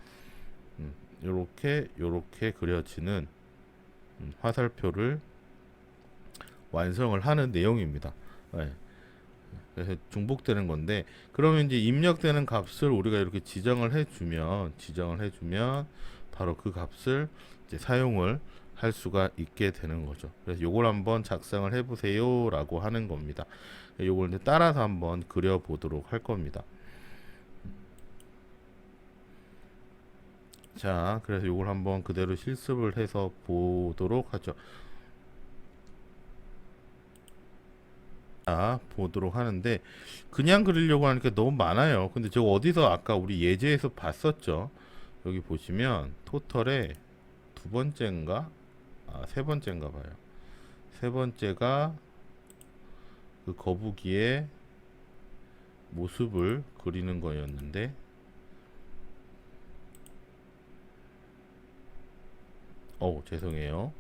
요렇게 그려지는 화살표를 완성을 하는 내용입니다. 네. 그래서 중복되는 건데, 그러면 이제 입력되는 값을 우리가 이렇게 지정을 해주면 바로 그 값을 이제 사용을 할 수가 있게 되는 거죠. 그래서 요걸 한번 작성을 해보세요 라고 하는 겁니다. 요걸 이제 따라서 한번 그려 보도록 할 겁니다. 자, 그래서 요걸 한번 그대로 실습을 해서 보도록 하죠. 보도록 하는데, 그냥 그리려고 하니까 너무 많아요. 근데 저 어디서 아까 우리 예제에서 봤었죠. 여기 보시면 토털에 두 번째인가 세 번째인가 봐요. 세 번째가 그 거북이의 모습을 그리는 거였는데, 죄송해요.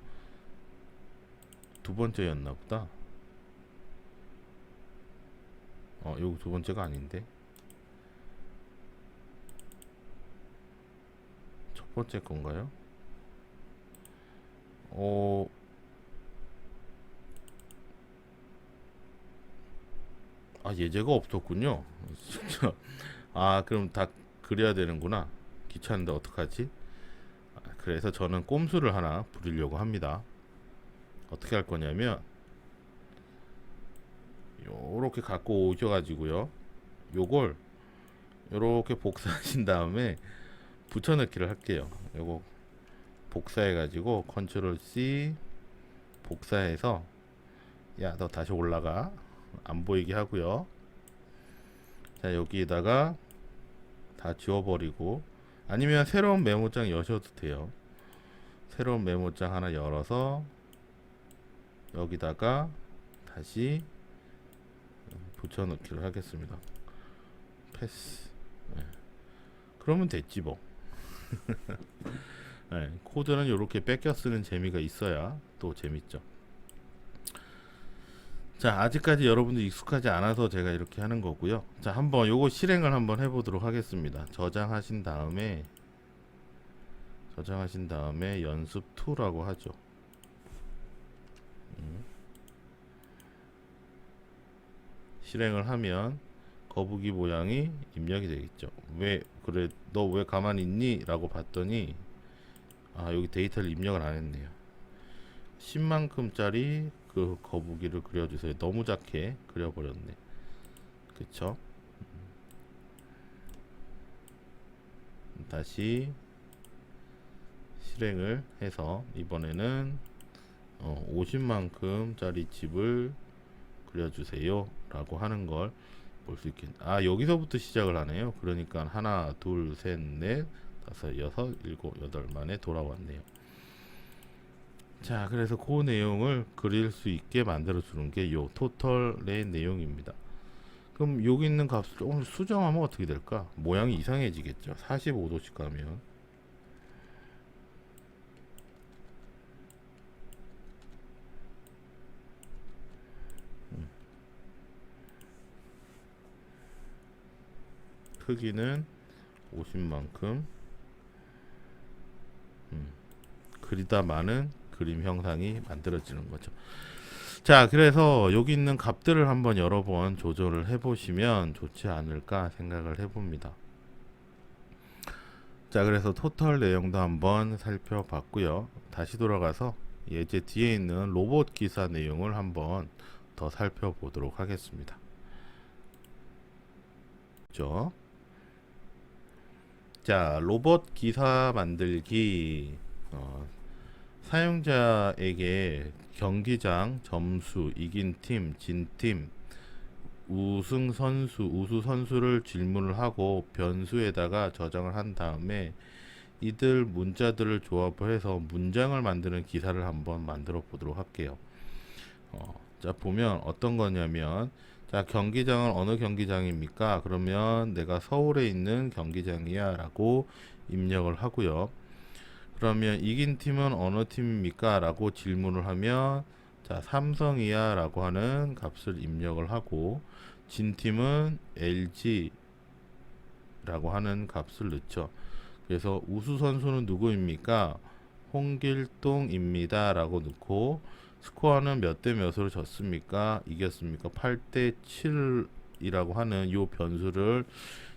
두 번째였나 보다. 요거 두 번째가 아닌데, 첫 번째 건가요? 예제가 없었군요. 진짜. 그럼 다 그려야 되는구나. 귀찮은데 어떡하지? 그래서 저는 꼼수를 하나 부리려고 합니다. 어떻게 할 거냐면, 요렇게 갖고 오셔가지고요. 요걸 요렇게 복사하신 다음에 붙여넣기를 할게요. 요거 복사해가지고 컨트롤 C 복사해서, 야, 너 다시 올라가. 안 보이게 하고요. 자, 여기에다가 다 지워버리고, 아니면 새로운 메모장 여셔도 돼요. 새로운 메모장 하나 열어서 여기다가 다시 붙여넣기를 하겠습니다. 패스. 네. 그러면 됐지 뭐. 네, 코드는 이렇게 뺏겨 쓰는 재미가 있어야 또 재밌죠. 자, 아직까지 여러분들 익숙하지 않아서 제가 이렇게 하는 거고요. 자, 한번 요거 실행을 한번 해보도록 하겠습니다. 저장하신 다음에 연습 2라고 하죠. 실행을 하면 거북이 모양이 입력이 되겠죠. 왜 그래, 너 왜 가만히 있니? 라고 봤더니 여기 데이터를 입력을 안 했네요. 10만큼짜리 그 거북이를 그려주세요. 너무 작게 그려버렸네. 그쵸? 다시 실행을 해서 이번에는 50만큼짜리 집을 그려주세요 라고 하는 걸 볼 수 있겠네. 여기서부터 시작을 하네요. 그러니까 하나, 둘, 셋, 넷, 다섯, 여섯, 일곱, 여덟 만에 돌아왔네요. 자, 그래서 그 내용을 그릴 수 있게 만들어 주는 게 요 토털의 내용입니다. 그럼 여기 있는 값을 조금 수정하면 어떻게 될까? 모양이 이상해지겠죠. 45도씩 가면. 크기는 50만큼. 그리다 많은 그림 형상이 만들어지는 거죠. 자, 그래서 여기 있는 값들을 한번 여러 번 조절을 해보시면 좋지 않을까 생각을 해봅니다. 자, 그래서 토털 내용도 한번 살펴봤고요. 다시 돌아가서 예제 뒤에 있는 로봇 기사 내용을 한번 더 살펴보도록 하겠습니다. 그렇죠? 자, 로봇 기사 만들기. 사용자에게 경기장, 점수, 이긴 팀, 진 팀, 우수 선수를 질문을 하고 변수에다가 저장을 한 다음에 이들 문자들을 조합을 해서 문장을 만드는 기사를 한번 만들어 보도록 할게요. 자, 보면 어떤 거냐면, 자, 경기장은 어느 경기장입니까? 그러면 내가 서울에 있는 경기장이야 라고 입력을 하고요. 그러면 이긴 팀은 어느 팀입니까? 라고 질문을 하면, 자, 삼성이야 라고 하는 값을 입력을 하고, 진 팀은 LG 라고 하는 값을 넣죠. 그래서 우수 선수는 누구입니까? 홍길동입니다 라고 넣고, 스코어는 몇 대 몇으로 졌습니까? 이겼습니까? 8대 7이라고 하는 요 변수를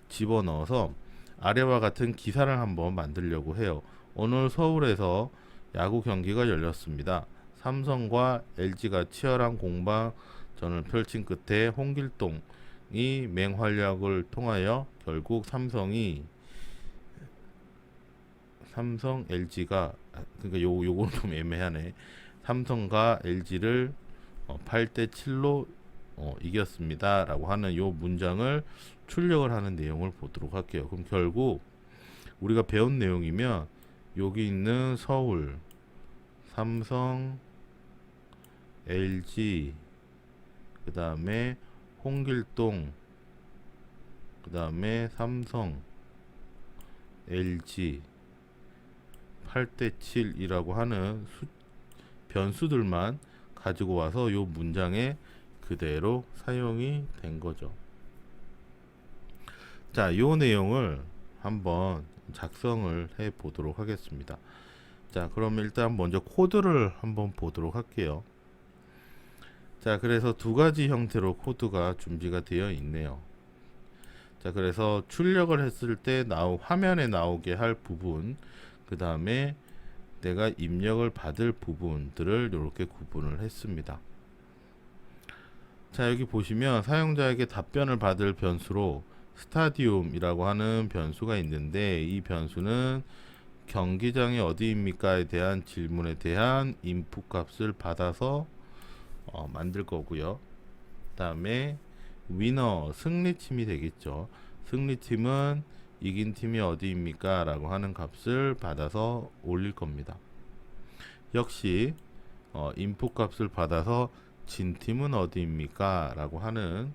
집어넣어서 아래와 같은 기사를 한번 만들려고 해요. 오늘 서울에서 야구 경기가 열렸습니다. 삼성과 LG가 치열한 공방전을 펼친 끝에 홍길동이 맹활약을 통하여 결국 삼성 LG가, 그러니까 요거는 좀 애매하네. 삼성과 LG를 8대 7로 이겼습니다 라고 하는 요 문장을 출력을 하는 내용을 보도록 할게요. 그럼 결국 우리가 배운 내용이면 여기 있는 서울, 삼성, LG, 그 다음에 홍길동, 그 다음에 삼성, LG 8대 7이라고 하는 변수들만 가지고 와서 요 문장에 그대로 사용이 된 거죠. 자, 요 내용을 한번 작성을 해 보도록 하겠습니다. 자, 그럼 일단 먼저 코드를 한번 보도록 할게요. 자, 그래서 두 가지 형태로 코드가 준비가 되어 있네요. 자, 그래서 출력을 했을 때 화면에 나오게 할 부분, 그 다음에 내가 입력을 받을 부분들을 이렇게 구분을 했습니다. 자, 여기 보시면 사용자에게 답변을 받을 변수로 스타디움이라고 하는 변수가 있는데, 이 변수는 경기장이 어디입니까에 대한 질문에 대한 인풋 값을 받아서 만들 거고요. 그 다음에 위너, 승리팀이 되겠죠. 승리팀은 이긴 팀이 어디입니까 라고 하는 값을 받아서 올릴 겁니다. 역시 인풋 값을 받아서 진 팀은 어디입니까 라고 하는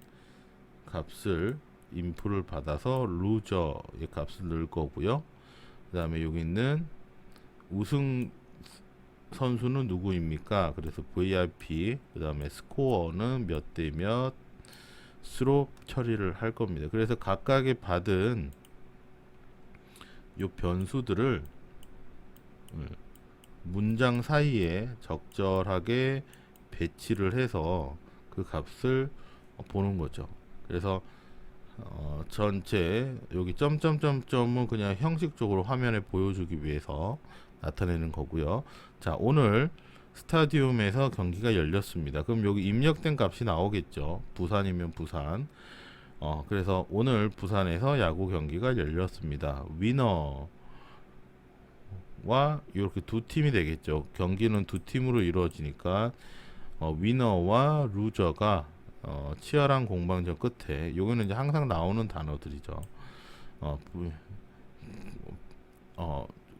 값을 인풋을 받아서 루저의 값을 넣을 거고요. 그 다음에 여기 있는 우승 선수는 누구입니까? 그래서 VIP, 그 다음에 스코어는 몇 대 몇으로 처리를 할 겁니다. 그래서 각각의 받은 요 변수들을 문장 사이에 적절하게 배치를 해서 그 값을 보는 거죠. 그래서 전체 여기 점점점점은 그냥 형식적으로 화면에 보여주기 위해서 나타내는 거고요. 자, 오늘 스타디움에서 경기가 열렸습니다. 그럼 여기 입력된 값이 나오겠죠. 부산이면 부산. 그래서 오늘 부산에서 야구 경기가 열렸습니다. 위너와 이렇게 두 팀이 되겠죠. 경기는 두 팀으로 이루어지니까 위너와 루저가 치열한 공방전 끝에, 요거는 이제 항상 나오는 단어들이죠.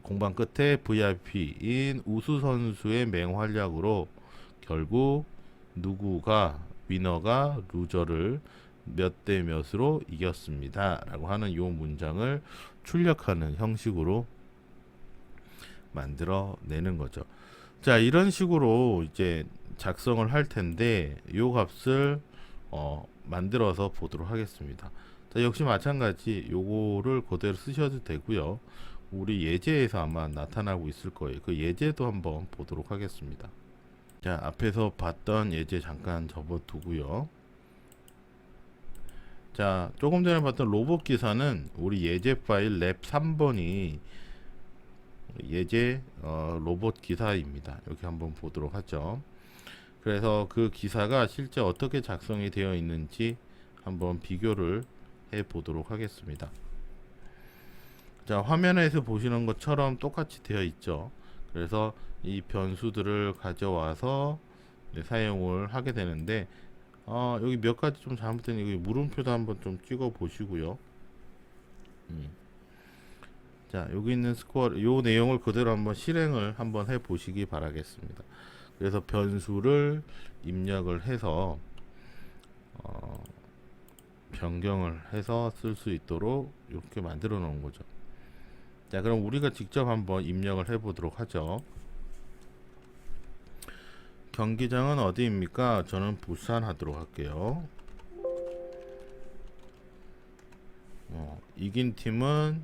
공방 끝에 VIP인 우수 선수의 맹활약으로 결국 위너가 루저를 몇 대 몇으로 이겼습니다 라고 하는 요 문장을 출력하는 형식으로 만들어 내는 거죠. 자, 이런 식으로 이제 작성을 할 텐데 요 값을 만들어서 보도록 하겠습니다. 자, 역시 마찬가지 요거를 그대로 쓰셔도 되고요. 우리 예제에서 아마 나타나고 있을 거예요. 그 예제도 한번 보도록 하겠습니다. 자, 앞에서 봤던 예제 잠깐 접어두고요. 자, 조금 전에 봤던 로봇 기사는 우리 예제 파일 랩 3번이 예제 로봇 기사입니다. 이렇게 한번 보도록 하죠. 그래서 그 기사가 실제 어떻게 작성이 되어 있는지 한번 비교를 해 보도록 하겠습니다. 자, 화면에서 보시는 것처럼 똑같이 되어 있죠. 그래서 이 변수들을 가져와서 사용을 하게 되는데 여기 몇 가지 좀 잘못된 여기 물음표도 한번 좀 찍어 보시고요. 자, 여기 있는 스코어 요 내용을 그대로 한번 실행을 한번 해 보시기 바라겠습니다. 그래서 변수를 입력을 해서 변경을 해서 쓸 수 있도록 이렇게 만들어 놓은 거죠. 자, 그럼 우리가 직접 한번 입력을 해 보도록 하죠. 경기장은 어디입니까? 저는 부산 하도록 할게요. 이긴 팀은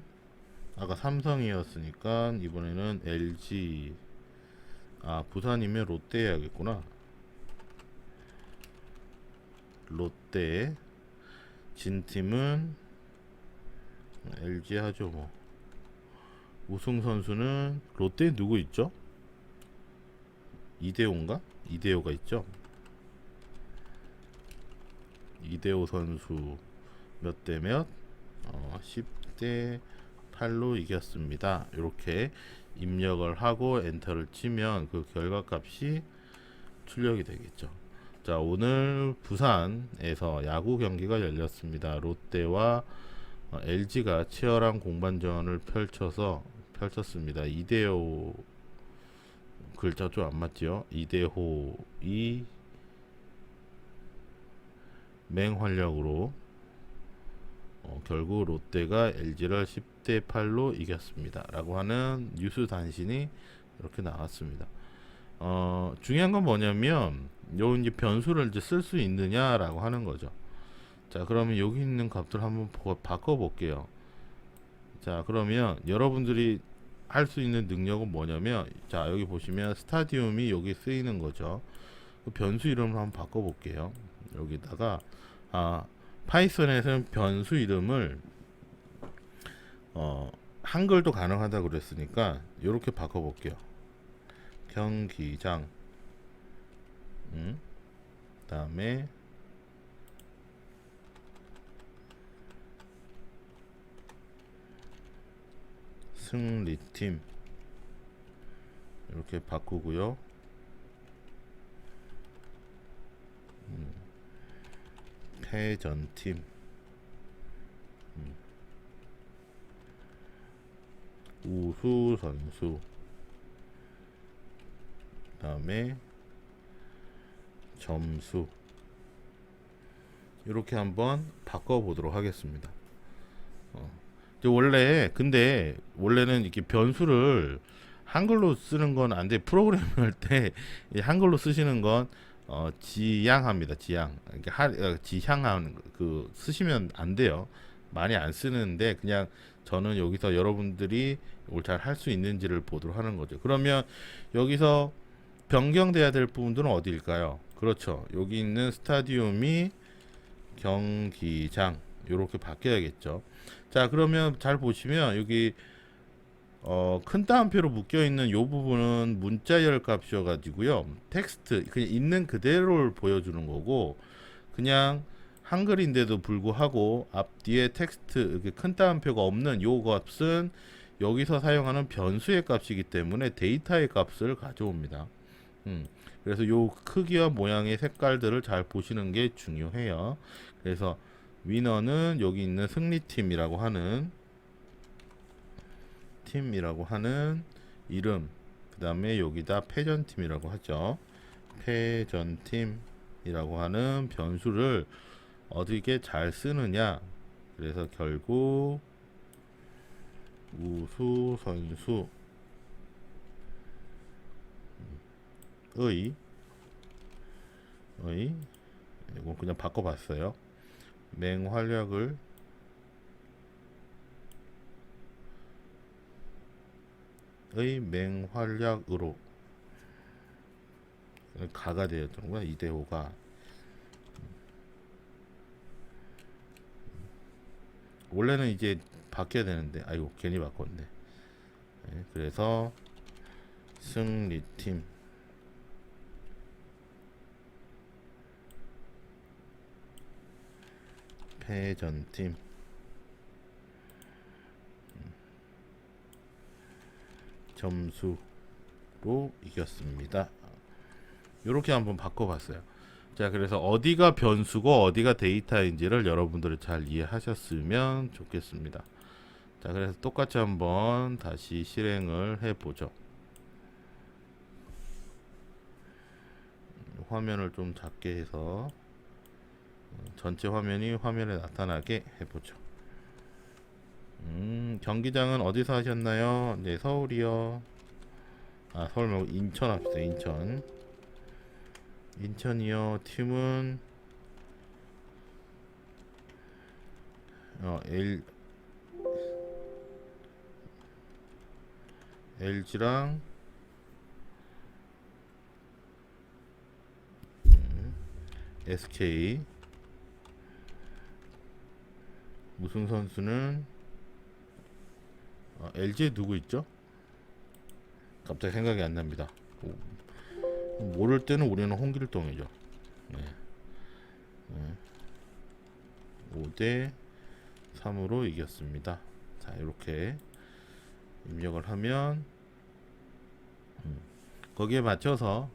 아까 삼성이었으니까 이번에는 LG. 부산이면 롯데 해야겠구나. 롯데. 진 팀은 LG 하죠. 뭐 우승 선수는 롯데 누구 있죠? 이대호인가? 이대호가 있죠. 이대호 선수 몇 대 몇? 10대 8로 이겼습니다. 이렇게 입력을 하고 엔터를 치면 그 결과값이 출력이 되겠죠. 자, 오늘 부산에서 야구 경기가 열렸습니다. 롯데와 LG가 치열한 공반전을 펼쳤습니다. 이대호 글자 좀 안 맞죠? 이대호이 맹활약으로 결국 롯데가 LG를 10대 8로 이겼습니다. 라고 하는 뉴스 단신이 이렇게 나왔습니다. 중요한 건 뭐냐면 요 이제 변수를 이제 쓸 수 있느냐라고 하는 거죠. 자, 그러면 여기 있는 값들 한번 바꿔 볼게요. 자, 그러면 여러분들이 할 수 있는 능력은 뭐냐면, 자, 여기 보시면 스타디움이 여기 쓰이는 거죠. 그 변수 이름을 한번 바꿔 볼게요. 여기다가 파이썬에서는 변수 이름을 한글도 가능하다고 그랬으니까 이렇게 바꿔 볼게요. 경기장. 다음에 승리팀 이렇게 바꾸고요. 패전팀, 우수 선수, 다음에 점수. 이렇게 한번 바꿔 보도록 하겠습니다. 근데 원래는 이렇게 변수를 한글로 쓰는 건 안 돼. 프로그램 할 때 한글로 쓰시는 건 지양합니다. 지양. 지향하는 그 쓰시면 안 돼요. 많이 안 쓰는데 그냥 저는 여기서 여러분들이 이걸 잘 할 수 있는지를 보도록 하는 거죠. 그러면 여기서 변경돼야 될 부분들은 어디일까요? 그렇죠. 여기 있는 스타디움이 경기장 이렇게 바뀌어야겠죠. 자, 그러면 잘 보시면 여기 큰 따옴표로 묶여 있는 요 부분은 문자열 값이어 가지고요. 텍스트 그냥 있는 그대로를 보여주는 거고, 그냥 한글인데도 불구하고 앞뒤에 텍스트 이렇게 큰 따옴표가 없는 요 값은 여기서 사용하는 변수의 값이기 때문에 데이터의 값을 가져옵니다. 그래서 요 크기와 모양의 색깔들을 잘 보시는 게 중요해요. 그래서 위너는 여기 있는 승리팀이라고 하는 이름, 그 다음에 여기다 패전팀이라고 하죠. 패전팀이라고 하는 변수를 어떻게 잘 쓰느냐. 그래서 결국 우수 선수의 이건 그냥 바꿔봤어요. 맹활약을 맹활약으로 가가 되었던구나. 이대호가 원래는 이제 바뀌어야 되는데 아이고 괜히 바꿨네. 네, 그래서 승리팀, 패전팀, 점수, 이겼습니다. 이렇게 한번 바꿔봤어요. 자, 그래서 어디가 변수고 어디가 데이터인지를 여러분들이 잘 이해하셨으면 좋겠습니다. 자, 그래서 똑같이 한번 다시 실행을 해보죠. 화면을 좀 작게 해서 전체 화면이 화면에 나타나게 해보죠. 경기장은 어디서 하셨나요? 네, 서울이요. 아, 서울 말고 인천 합시다. 인천이요. 팀은 LG랑 SK. 우승 선수는 LG에 누구 있죠? 갑자기 생각이 안 납니다. 모를 때는 우리는 홍길동이죠. 네. 5대 3으로 이겼습니다. 자, 이렇게 입력을 하면 거기에 맞춰서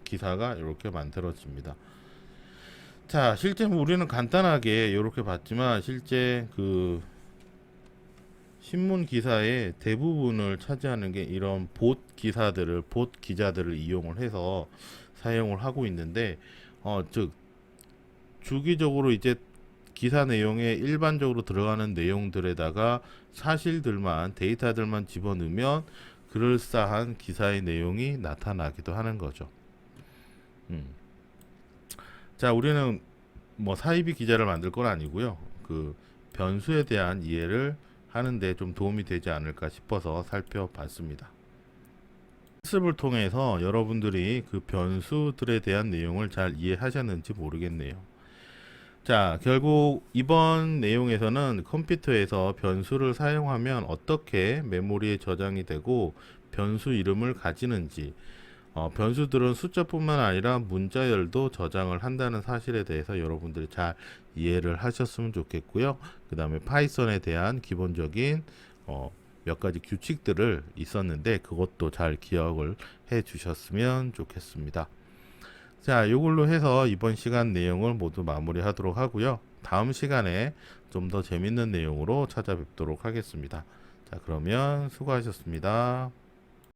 기사가 이렇게 만들어집니다. 자, 실제 우리는 간단하게 이렇게 봤지만 실제 그 신문 기사의 대부분을 차지하는 게 이런 봇 기자들을 이용을 해서 사용을 하고 있는데, 즉 주기적으로 이제 기사 내용에 일반적으로 들어가는 내용들에다가 사실들만, 데이터들만 집어넣으면 그럴싸한 기사의 내용이 나타나기도 하는 거죠. 자, 우리는 뭐 사이비 기자를 만들 건 아니고요. 그 변수에 대한 이해를 하는데 좀 도움이 되지 않을까 싶어서 살펴봤습니다. 학습을 통해서 여러분들이 그 변수들에 대한 내용을 잘 이해하셨는지 모르겠네요. 자, 결국 이번 내용에서는 컴퓨터에서 변수를 사용하면 어떻게 메모리에 저장이 되고 변수 이름을 가지는지, 변수들은 숫자뿐만 아니라 문자열도 저장을 한다는 사실에 대해서 여러분들이 잘 이해를 하셨으면 좋겠고요. 그 다음에 파이썬에 대한 기본적인 몇 가지 규칙들을 있었는데 그것도 잘 기억을 해 주셨으면 좋겠습니다. 자, 이걸로 해서 이번 시간 내용을 모두 마무리하도록 하고요. 다음 시간에 좀 더 재밌는 내용으로 찾아뵙도록 하겠습니다. 자, 그러면 수고하셨습니다.